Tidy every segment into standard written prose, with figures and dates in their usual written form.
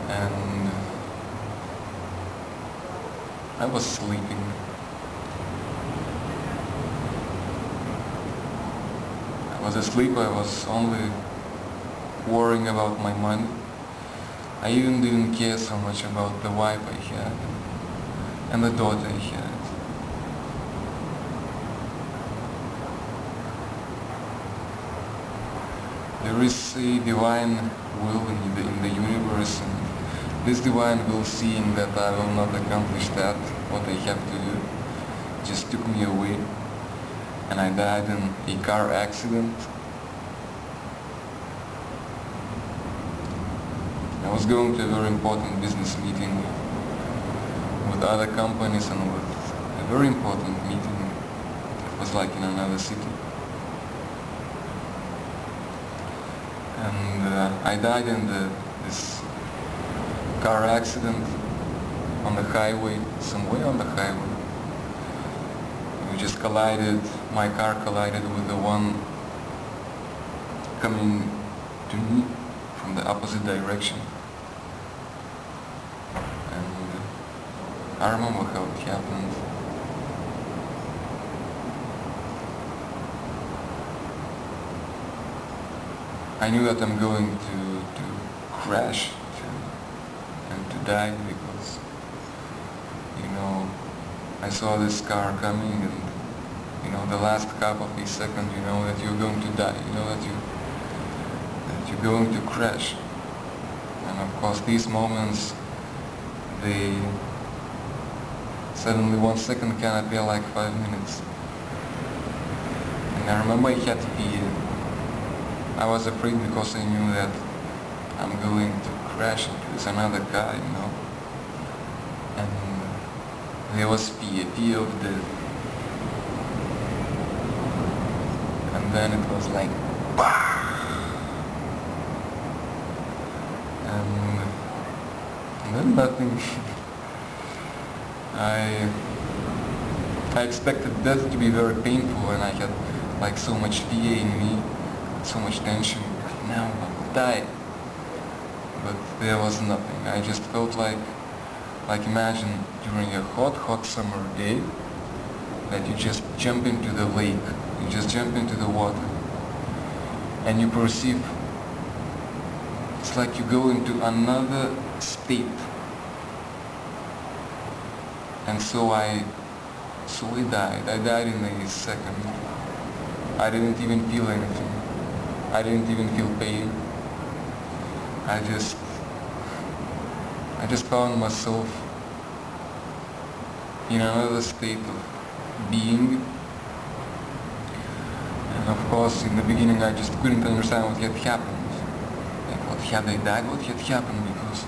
and I was sleeping. I was asleep, I was only worrying about my money. I even didn't care so much about the wife I had and the daughter I had. There is a divine will in the universe, and this divine will, seeing that I will not accomplish that, what I have to do, just took me away, and I died in a car accident. I was going to a very important business meeting with other companies and with a very important meeting. It was like in another city. And I died in this car accident on the highway, somewhere on the highway. We just collided, my car collided with the one coming to me from the opposite direction. And I remember how it happened. I knew that I'm going to crash and to die, because, you know, I saw this car coming, and, you know, the last half of a second, you know that you're going to die, you know that you're going to crash. And of course these moments, they suddenly 1 second can appear like 5 minutes. And I remember I had fear. I was afraid because I knew that I'm going to crash into this another car, you know. And there was fear of death. And then it was like, bah! And then nothing. I expected death to be very painful, and I had like so much fear in me, so much tension. Now I will die. But there was nothing. I just felt like imagine during a hot summer day that you just jump into the lake, you just jump into the water, and you perceive, it's like you go into another state. And so I died. I died in a second. I didn't even feel anything. I didn't even feel pain. I just found myself in another state of being. And of course, in the beginning I just couldn't understand what had happened. Like, what had I died? What had happened? Because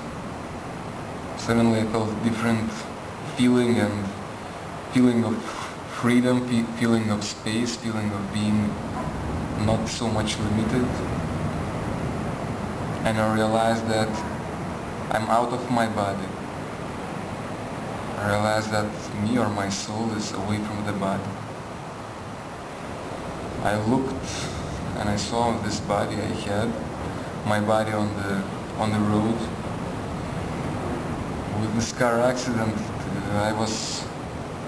suddenly I felt different feeling, and feeling of freedom, feeling of space, feeling of being not so much limited. And I realized that I'm out of my body. I realized that me or my soul is away from the body. I looked and I saw this body I had, my body on the road. With this car accident, I was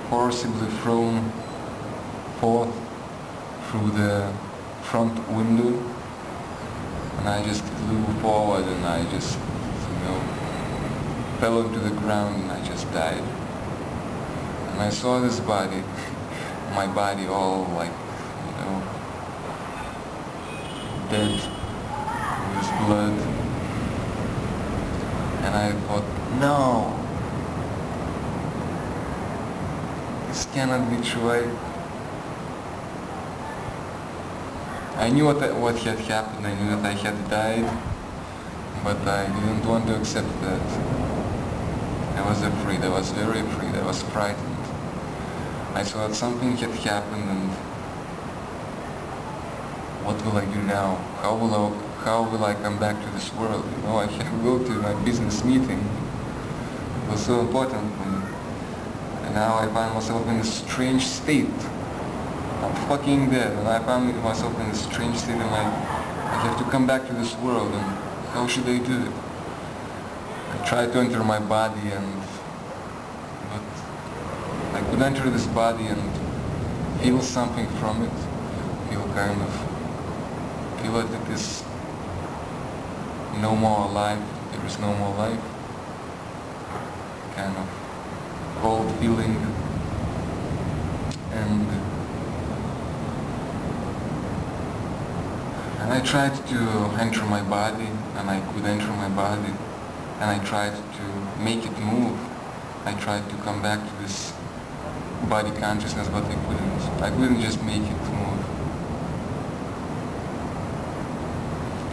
forcibly thrown forth through the front window, and I just flew forward, and I just, you know, fell into the ground, and I just died. And I saw this body, my body all like, you know, dead with blood. And I thought, no, this cannot be true. I knew what had happened. I knew that I had died, but I didn't want to accept that. I was afraid. I was very afraid. I was frightened. I saw that something had happened, and what will I do now? How will I come back to this world? You know, I have to go to my business meeting. It was so important for me. And now I find myself in a strange state. I'm fucking dead, and I found myself in a strange state, and I have to come back to this world, and how should I do it? I tried to enter my body, but I could enter this body and feel something from it, feel that it is no more alive, there is no more life, kind of cold feeling, and I tried to enter my body, and I could enter my body, and I tried to make it move. I tried to come back to this body consciousness, but I couldn't just make it move.